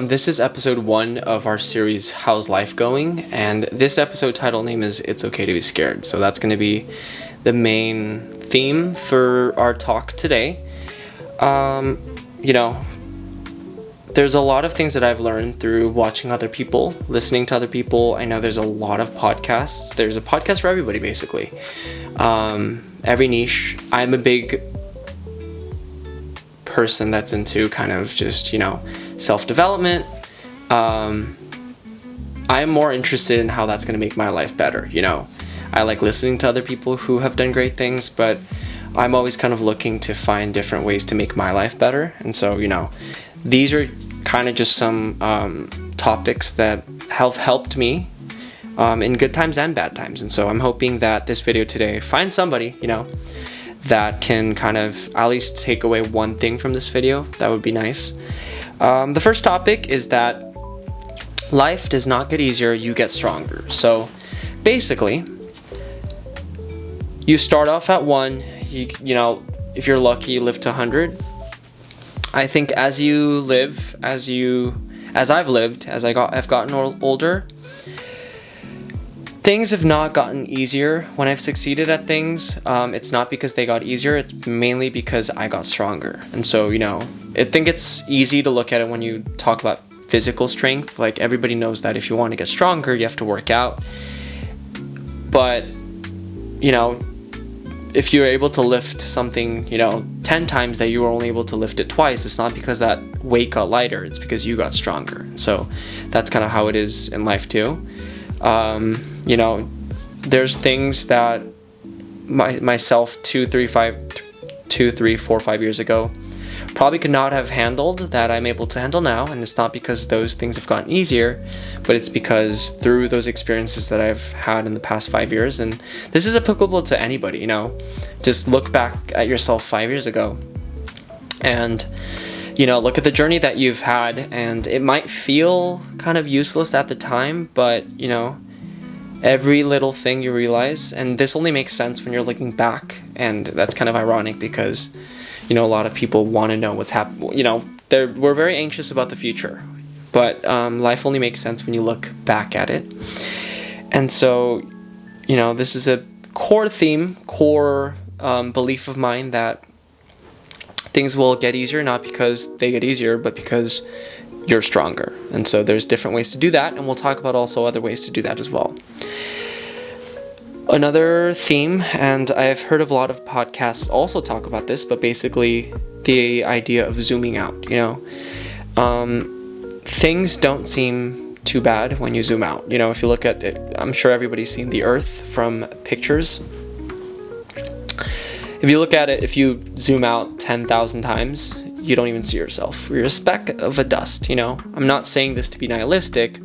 This is episode 1 of our series, How's Life Going? And this episode title name is It's Okay to Be Scared. So that's going to be the main theme for our talk today. There's a lot of things that I've learned through watching other people, listening to other people. I know there's a lot of podcasts. There's a podcast for everybody, basically. Every niche. I'm a big person that's into kind of just, self-development. I'm more interested in how that's going to make my life better. I like listening to other people who have done great things, but I'm always kind of looking to find different ways to make my life better. And so, these are kind of just some topics that have helped me in good times and bad times. And so I'm hoping that this video today finds somebody, that can kind of at least take away one thing from this video. That would be nice. The first topic is that life does not get easier, you get stronger. So basically, you start off at 1, if you're lucky, you live to 100. I think as you live, as I've lived, I've gotten older, things have not gotten easier. When I've succeeded at things, it's not because they got easier, it's mainly because I got stronger. And so, I think it's easy to look at it when you talk about physical strength. Like, everybody knows that if you want to get stronger, you have to work out. But, if you're able to lift something, 10 times that you were only able to lift it twice, it's not because that weight got lighter, it's because you got stronger. So that's kind of how it is in life too. There's things that myself 2, 3, 4, 5 years ago probably could not have handled that I'm able to handle now. And it's not because those things have gotten easier, but it's because through those experiences that I've had in the past 5 years, and this is applicable to anybody, just look back at yourself 5 years ago and, look at the journey that you've had, and it might feel kind of useless at the time, but, every little thing you realize, and this only makes sense when you're looking back, and that's kind of ironic because, a lot of people want to know what's happening. We're very anxious about the future, but life only makes sense when you look back at it. And so, this is a core belief of mine that things will get easier, not because they get easier, but because you're stronger. And so there's different ways to do that, and we'll talk about also other ways to do that as well. Another theme, and I've heard of a lot of podcasts also talk about this, but basically the idea of zooming out, things don't seem too bad when you zoom out. If you look at it, I'm sure everybody's seen the Earth from pictures. If you look at it, if you zoom out 10,000 times, you don't even see yourself. You're a speck of a dust, I'm not saying this to be nihilistic.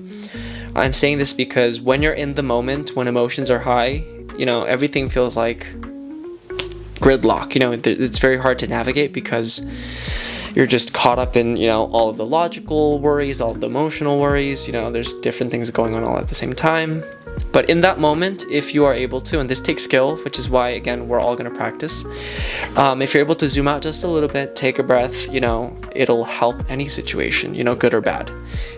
I'm saying this because when you're in the moment, when emotions are high, everything feels like gridlock. It's very hard to navigate because you're just caught up in, all of the logical worries, all of the emotional worries. There's different things going on all at the same time. But in that moment, if you are able to, and this takes skill, which is why, again, we're all going to practice. If you're able to zoom out just a little bit, take a breath, it'll help any situation, good or bad.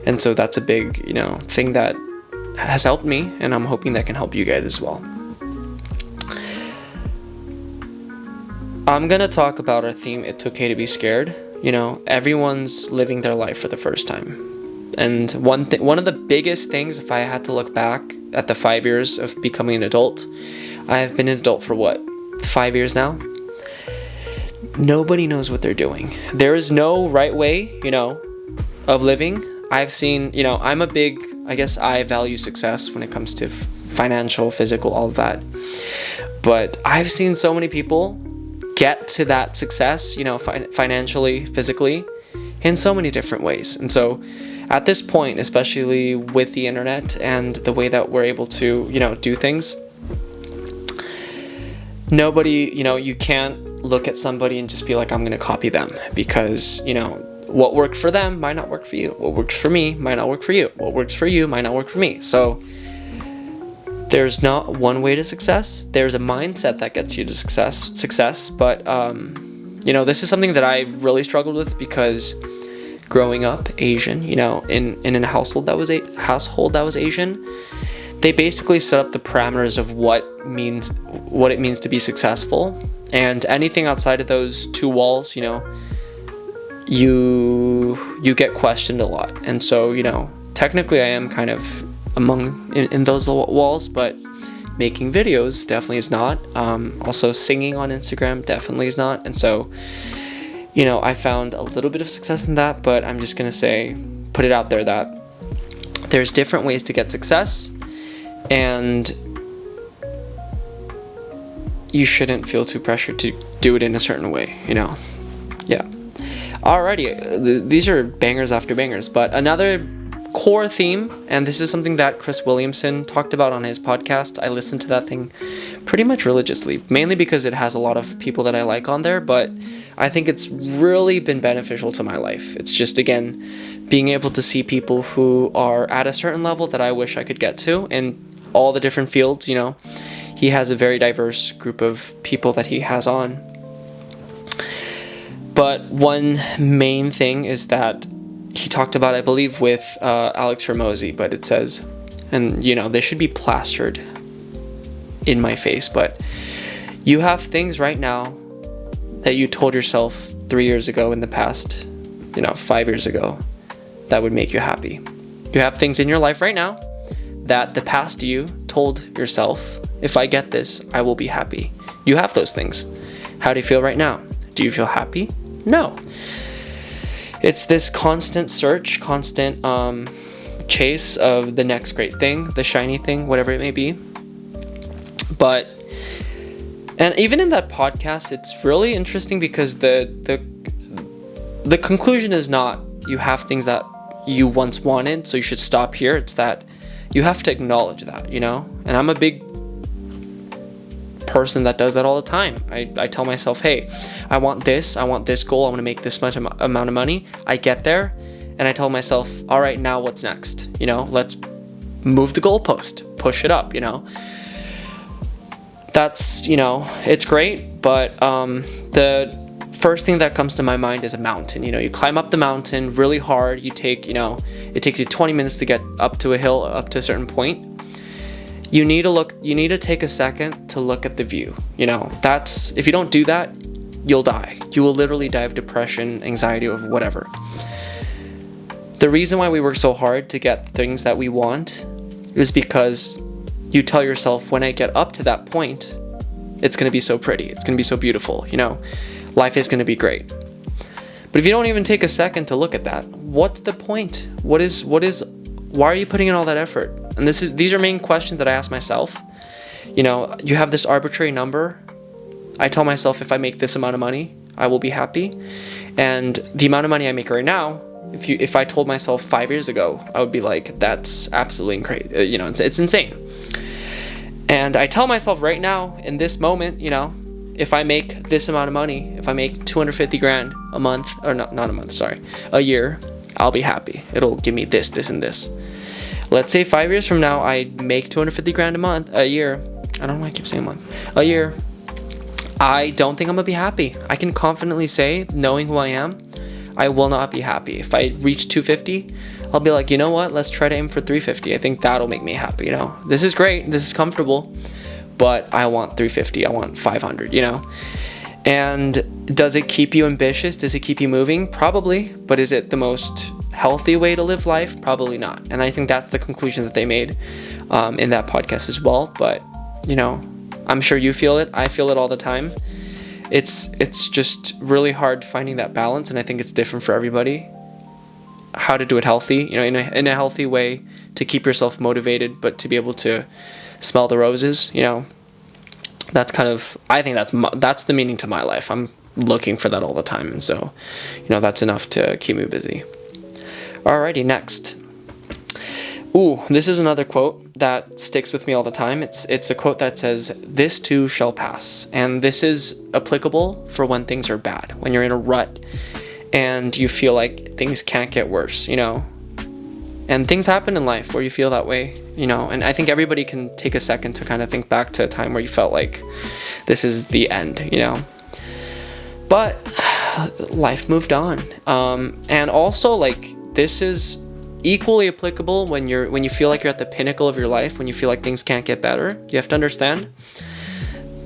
And so that's a big, thing that has helped me, and I'm hoping that can help you guys as well. I'm going to talk about our theme, It's Okay to Be Scared. Everyone's living their life for the first time. And one of the biggest things, if I had to look back at the 5 years of becoming an adult, I've been an adult for 5 years now? Nobody knows what they're doing. There is no right way, of living. I've seen, I'm a big, I value success when it comes to financial, physical, all of that. But I've seen so many people get to that success, financially, physically, in so many different ways. And so at this point, especially with the internet and the way that we're able to, do things, nobody, you can't look at somebody and just be like, I'm going to copy them, because, what worked for them might not work for you. What works for me might not work for you. What works for you might not work for me. So there's not one way to success. There's a mindset that gets you to success. But, this is something that I really struggled with, because growing up Asian, you know, in a household that was Asian, they basically set up the parameters of what it means to be successful. And anything outside of those two walls, you know, you get questioned a lot. And so, you know, technically I am kind of in those walls, but making videos definitely is not. Also singing on Instagram definitely is not. And so, you know, I found a little bit of success in that, but I'm just gonna put it out there that there's different ways to get success, and you shouldn't feel too pressured to do it in a certain way, you know. Yeah. Alrighty, these are bangers after bangers, but another core theme, and this is something that Chris Williamson talked about on his podcast. I listened to that thing pretty much religiously, mainly because it has a lot of people that I like on there, but I think it's really been beneficial to my life. It's just, again, being able to see people who are at a certain level that I wish I could get to in all the different fields, you know. He has a very diverse group of people that he has on. But one main thing is that he talked about, I believe, with Alex Hormozi, but it says, and you know, they should be plastered in my face, but you have things right now that you told yourself 3 years ago in the past, you know, 5 years ago, that would make you happy. You have things in your life right now that the past you told yourself, if I get this, I will be happy. You have those things. How do you feel right now? Do you feel happy? No. It's this constant search, constant chase of the next great thing, the shiny thing, whatever it may be. And even in that podcast, it's really interesting because the conclusion is not you have things that you once wanted, so you should stop here. It's that you have to acknowledge that, you know? And I'm a big person that does that all the time. I tell myself, hey, I want this goal, I want to make this much amount of money. I get there and I tell myself, all right, now what's next? You know, let's move the goalpost, push it up, you know. That's, you know, it's great, but the first thing that comes to my mind is a mountain. You know, you climb up the mountain really hard, it takes you 20 minutes to get up to a hill, up to a certain point. You need to take a second to look at the view. You know, if you don't do that, you'll die. You will literally die of depression, anxiety, or whatever. The reason why we work so hard to get things that we want is because you tell yourself, when I get up to that point, it's going to be so pretty. It's going to be so beautiful. You know, life is going to be great. But if you don't even take a second to look at that, what's the point? Why are you putting in all that effort? And these are main questions that I ask myself. You know, you have this arbitrary number. I tell myself, if I make this amount of money, I will be happy. And the amount of money I make right now, if I told myself 5 years ago, I would be like, that's absolutely crazy. You know, it's insane. And I tell myself right now, in this moment, you know, if I make this amount of money, if I make 250 grand a month, or not a month, sorry, a year, I'll be happy. It'll give me this, and this. Let's say 5 years from now, I make 250 grand a year. I don't know why I keep saying month. A year. I don't think I'm gonna be happy. I can confidently say, knowing who I am, I will not be happy. If I reach 250, I'll be like, you know what? Let's try to aim for 350. I think that'll make me happy, you know? This is great. This is comfortable. But I want 350. I want 500, you know? And does it keep you ambitious? Does it keep you moving? Probably. But is it the most healthy way to live life? Probably not. And I think that's the conclusion that they made in that podcast as well. But, you know, I'm sure you feel it. I feel it all the time. It's just really hard finding that balance, and I think it's different for everybody. How to do it healthy, you know, in a healthy way, to keep yourself motivated, but to be able to smell the roses, you know. That's kind of, I think that's the meaning to my life. I'm looking for that all the time, and so, you know, that's enough to keep me busy. Alrighty, next. Ooh, this is another quote that sticks with me all the time. It's a quote that says, "This too shall pass." And this is applicable for when things are bad, when you're in a rut and you feel like things can't get worse, you know. And things happen in life where you feel that way, you know. And I think everybody can take a second to kind of think back to a time where you felt like this is the end, you know. But life moved on. And also, like, this is equally applicable when you feel like you're at the pinnacle of your life, when you feel like things can't get better. You have to understand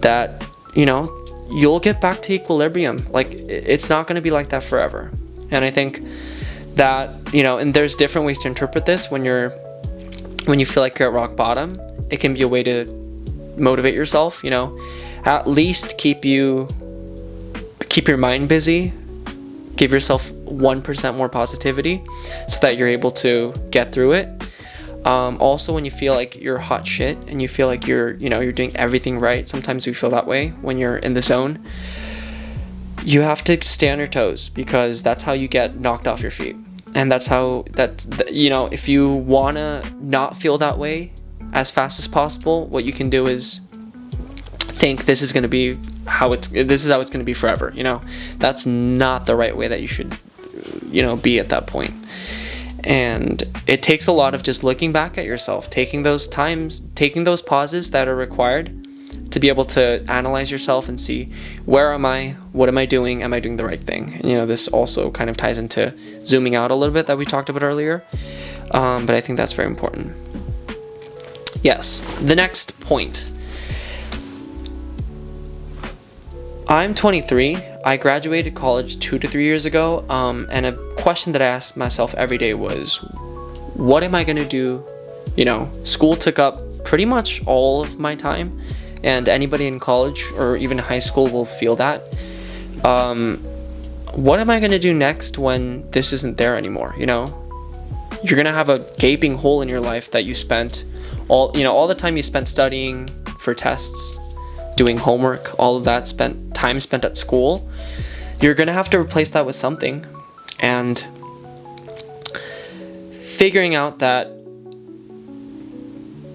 that, you know, you'll get back to equilibrium. Like, it's not going to be like that forever. And I think that, you know, and there's different ways to interpret this. When you feel like you're at rock bottom, it can be a way to motivate yourself, you know, at least keep your mind busy, give yourself 1% more positivity so that you're able to get through it. Also, when you feel like you're hot shit and you feel like you're doing everything right, sometimes we feel that way when you're in the zone. You have to stay on your toes, because that's how you get knocked off your feet. And if you want to not feel that way as fast as possible, what you can do is think this is how it's going to be forever. You know, that's not the right way that you should, be at that point. And it takes a lot of just looking back at yourself, taking those pauses that are required to be able to analyze yourself and see, where am I? What am I doing? Am I doing the right thing? And, this also kind of ties into zooming out a little bit that we talked about earlier. But I think that's very important. Yes, the next point. I'm 23. I graduated college 2 to 3 years ago. And a question that I asked myself every day was, what am I going to do? School took up pretty much all of my time. And anybody in college or even high school will feel that. What am I going to do next when this isn't there anymore? You're going to have a gaping hole in your life that you spent all the time you spent studying for tests, doing homework, all of that time spent at school. You're going to have to replace that with something. And figuring out that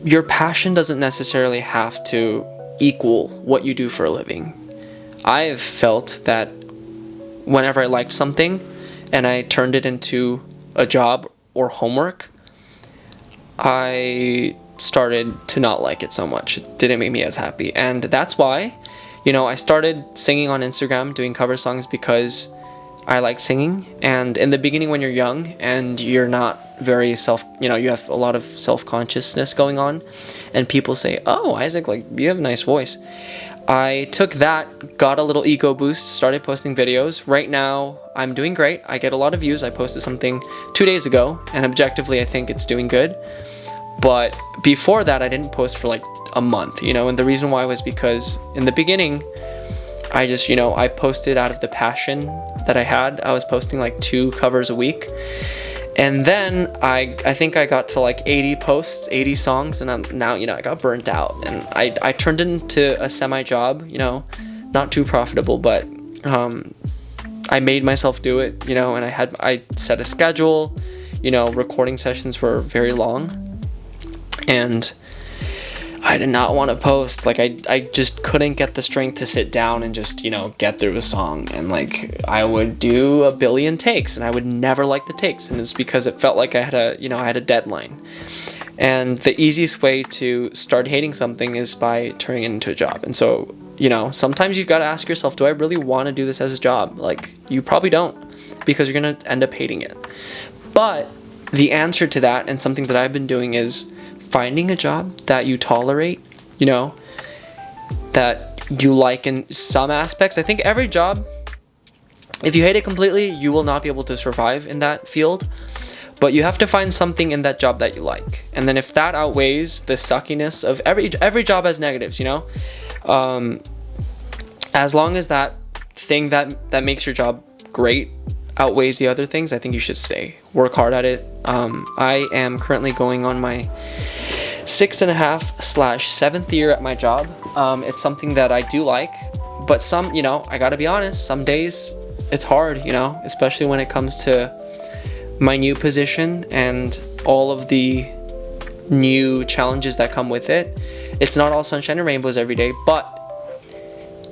your passion doesn't necessarily have to equal what you do for a living. I've felt that whenever I liked something and I turned it into a job or homework, I started to not like it so much. It didn't make me as happy. And that's why, I started singing on Instagram, doing cover songs, because I like singing. And in the beginning, when you're young and you're not very you have a lot of self-consciousness going on, and people say, "Oh, Isaac, like, you have a nice voice." I took that, got a little ego boost, started posting videos. Right now, I'm doing great. I get a lot of views. I posted something 2 days ago, and objectively, I think it's doing good. But before that, I didn't post for like a month, and the reason why was because in the beginning, I just, I posted out of the passion that I had. I was posting like 2 covers a week. And then I think I got to like 80 posts, 80 songs, and I'm now, I got burnt out. And I turned it into a semi-job, not too profitable, but I made myself do it, and I set a schedule, recording sessions were very long. And I did not want to post. Like, I just couldn't get the strength to sit down and just, get through a song. And like, I would do a billion takes and I would never like the takes. And it's because it felt like I had a deadline. And the easiest way to start hating something is by turning it into a job. And so, sometimes you've got to ask yourself, do I really want to do this as a job? Like, you probably don't, because you're going to end up hating it. But the answer to that, and something that I've been doing, is finding a job that you tolerate, that you like in some aspects. I think every job, if you hate it completely, you will not be able to survive in that field. But you have to find something in that job that you like. And then if that outweighs the suckiness of every job has negatives, as long as that thing that makes your job great outweighs the other things, I think you should stay. Work hard at it. I am currently going on my 6.5/7th year at my job. It's something that I do like, but I gotta be honest, some days it's hard, especially when it comes to my new position and all of the new challenges that come with it. It's not all sunshine and rainbows every day, but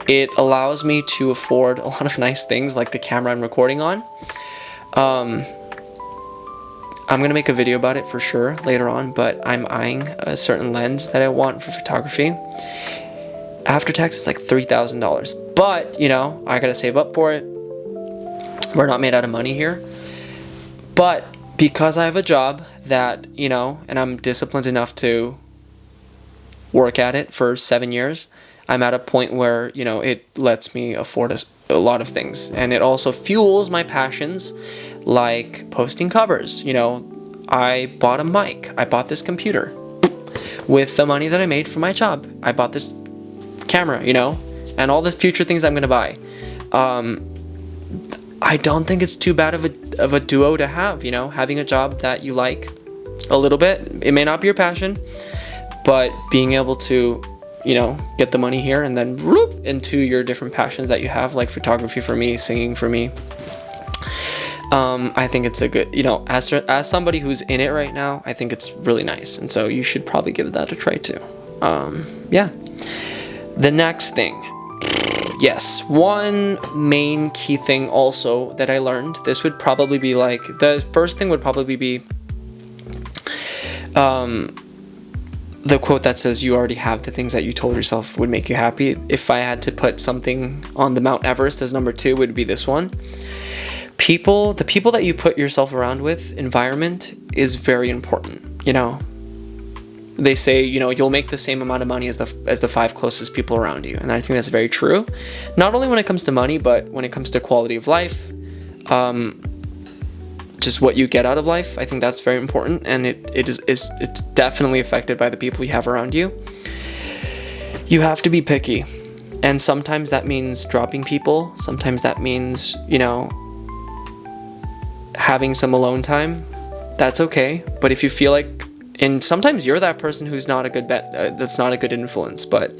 it allows me to afford a lot of nice things like the camera I'm recording on. I'm going to make a video about it for sure later on, but I'm eyeing a certain lens that I want for photography. After tax, it's like $3,000. But, I got to save up for it. We're not made out of money here. But because I have a job that, and I'm disciplined enough to work at it for 7 years, I'm at a point where, it lets me afford a lot of things. And it also fuels my passions, like posting covers. I bought a mic. I bought this computer. With the money that I made from my job, I bought this camera, and all the future things I'm going to buy. I don't think it's too bad of a duo to have, having a job that you like a little bit. It may not be your passion, but being able to, get the money here and then whoop, into your different passions that you have, like photography for me, singing for me. I think it's a good, as somebody who's in it right now, I think it's really nice. And so you should probably give that a try too. Yeah. The next thing. Yes, one main key thing also that I learned, this would probably be like, the first thing would probably be the quote that says, you already have the things that you told yourself would make you happy. If I had to put something on the Mount Everest as number 2, would be this one. The people that you put yourself around with, environment is very important. They say, you'll make the same amount of money as the 5 closest people around you. And I think that's very true. Not only when it comes to money, but when it comes to quality of life, just what you get out of life. I think that's very important. And it's definitely affected by the people you have around you. You have to be picky. And sometimes that means dropping people. Sometimes that means, having some alone time. That's okay. But if you feel like, and sometimes you're that person who's not a good that's not a good influence. But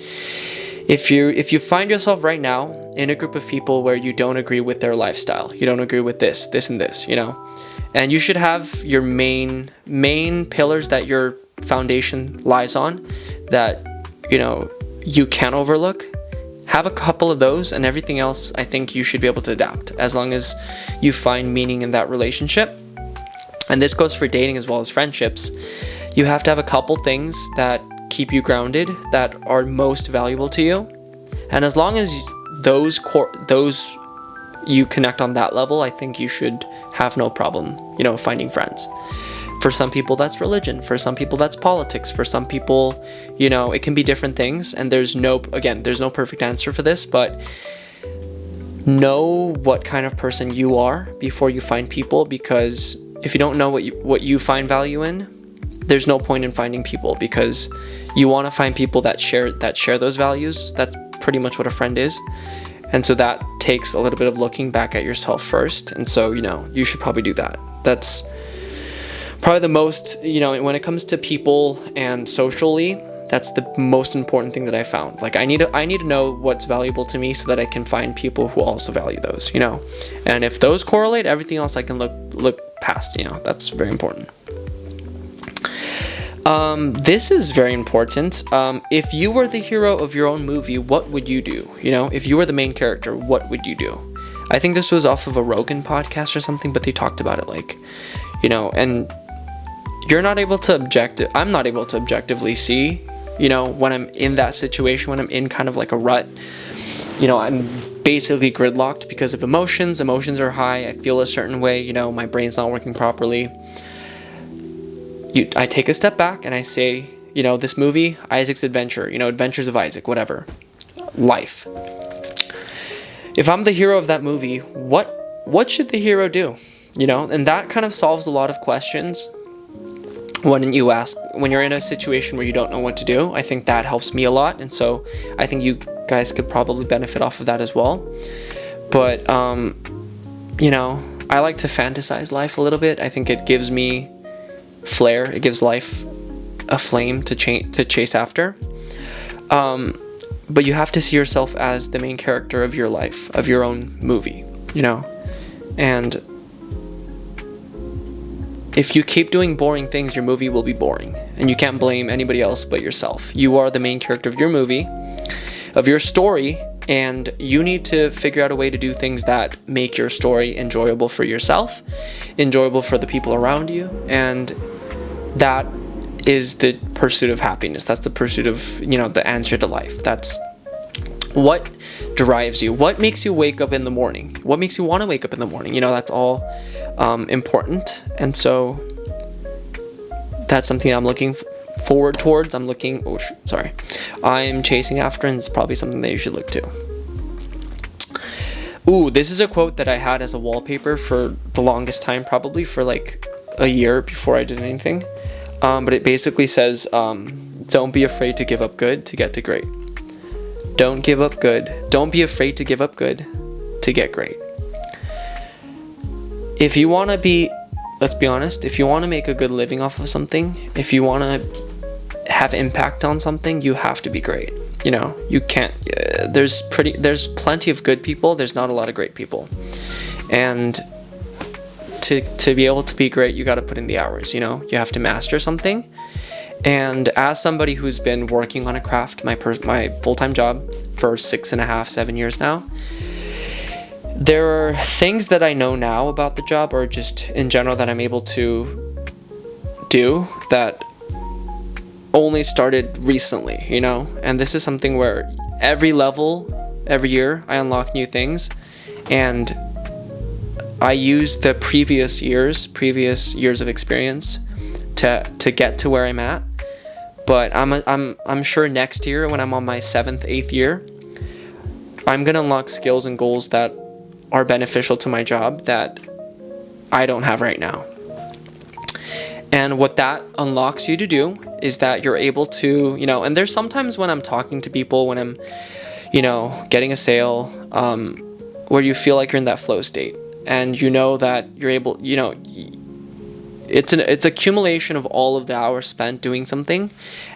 if you find yourself right now in a group of people where you don't agree with their lifestyle, you don't agree with this and this, and you should have your main pillars that your foundation lies on, that you can't overlook. Have a couple of those, and everything else I think you should be able to adapt, as long as you find meaning in that relationship. And this goes for dating as well as friendships. You have to have a couple things that keep you grounded, that are most valuable to you. And as long as those you connect on that level, I think you should have no problem, finding friends. For some people, that's religion. For some people, that's politics. For some people, it can be different things. And there's no perfect answer for this, but know what kind of person you are before you find people, because if you don't know what you find value in, there's no point in finding people, because you want to find people that share those values. That's pretty much what a friend is. And so that takes a little bit of looking back at yourself first. And so, you should probably do that. That's probably the most, when it comes to people and socially, that's the most important thing that I found. Like, I need to know what's valuable to me so that I can find people who also value those, And if those correlate, everything else I can look past, that's very important. This is very important. If you were the hero of your own movie, what would you do? If you were the main character, what would you do? I think this was off of a Rogan podcast or something, but they talked about it, and you're not able to I'm not able to objectively see, when I'm in that situation, when I'm in kind of like a rut, I'm basically gridlocked because of emotions. Emotions are high. I feel a certain way, my brain's not working properly. I take a step back and I say, this movie, Isaac's Adventure, Adventures of Isaac, whatever, life. If I'm the hero of that movie, what should the hero do? And that kind of solves a lot of questions when you're in a situation where you don't know what to do. I think that helps me a lot. And so I think you guys could probably benefit off of that as well. But, I like to fantasize life a little bit. I think it gives me flair. It gives life a flame to chase after. But you have to see yourself as the main character of your life, of your own movie, and if you keep doing boring things, your movie will be boring, and you can't blame anybody else but yourself. You are the main character of your movie, of your story, and you need to figure out a way to do things that make your story enjoyable for yourself, enjoyable for the people around you, and that is the pursuit of happiness. That's the pursuit of, the answer to life. That's What drives you? What makes you wake up in the morning? What makes you want to wake up in the morning? You know, that's all important. And so that's something I'm looking forward towards. I'm chasing after, and it's probably something that you should look to. Ooh, this is a quote that I had as a wallpaper for the longest time, probably for like a year before I did anything. But it basically says, don't be afraid to give up good to get to great. Don't give up good. Don't be afraid to give up good to get great. If you want to be, let's be honest, if you want to make a good living off of something, if you want to have impact on something, you have to be great. You know, you can't, there's plenty of good people, there's not a lot of great people. And to be able to be great, you got to put in the hours, you know, you have to master something. And as somebody who's been working on a craft, my full-time job for 6.5, 7 years now, there are things that I know now about the job, or just in general that I'm able to do, that only started recently, you know. And this is something where every every year I unlock new things, and I use the previous years of experience to get to where I'm at. But I'm sure next year, when I'm on my 7th, 8th year, I'm gonna unlock skills and goals that are beneficial to my job that I don't have right now. And what that unlocks you to do is that you're able to, you know, and there's sometimes when I'm talking to people, when I'm, you know, getting a sale, where you feel like you're in that flow state, and you know that you're able, you know, it's accumulation of all of the hours spent doing something,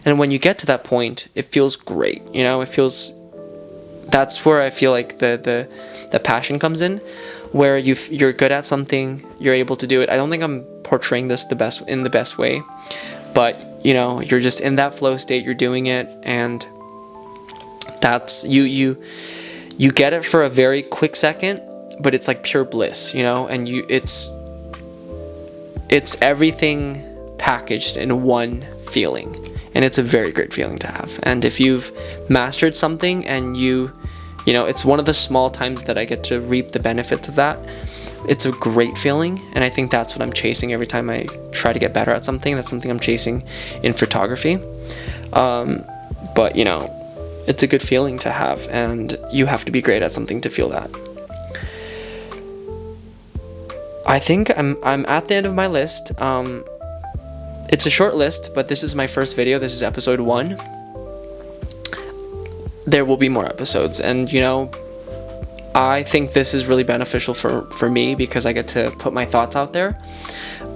and when you get to that point, it feels great, you know, that's where I feel like the passion comes in, where you're good at something, you're able to do it. I don't think I'm portraying this in the best way, but you know, you're just in that flow state, you're doing it, and that's you get it for a very quick second, but it's like pure bliss, you know, and it's everything packaged in one feeling, and it's a very great feeling to have. And if you've mastered something, and you know, it's one of the small times that I get to reap the benefits of that, it's a great feeling, and I think that's what I'm chasing every time I try to get better at something. That's something I'm chasing in photography. But you know, it's a good feeling to have, and you have to be great at something to feel that. I think I'm at the end of my list. It's a short list, but this is my first video. This is episode 1. There will be more episodes, and you know, I think this is really beneficial for me, because I get to put my thoughts out there.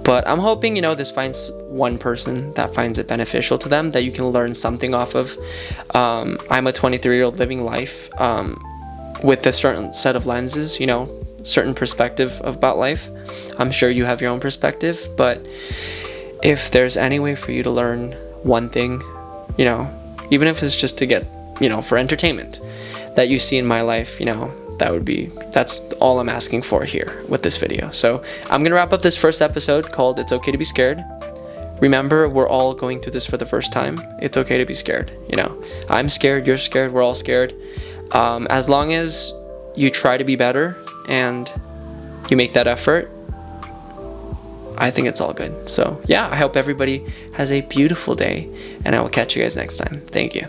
But I'm hoping, you know, this finds one person that finds it beneficial to them, that you can learn something off of. I'm a 23-year-old living life with a certain set of lenses, you know, certain perspective about life. I'm sure you have your own perspective, but if there's any way for you to learn one thing, you know, even if it's just to get, you know, for entertainment, that you see in my life, you know, that's all I'm asking for here with this video. So I'm gonna wrap up this first episode called It's Okay to Be Scared. Remember, we're all going through this for the first time. It's okay to be scared, you know. I'm scared, you're scared, we're all scared. As long as you try to be better and you make that effort, I think it's all good. So yeah, I hope everybody has a beautiful day, and I will catch you guys next time. Thank you.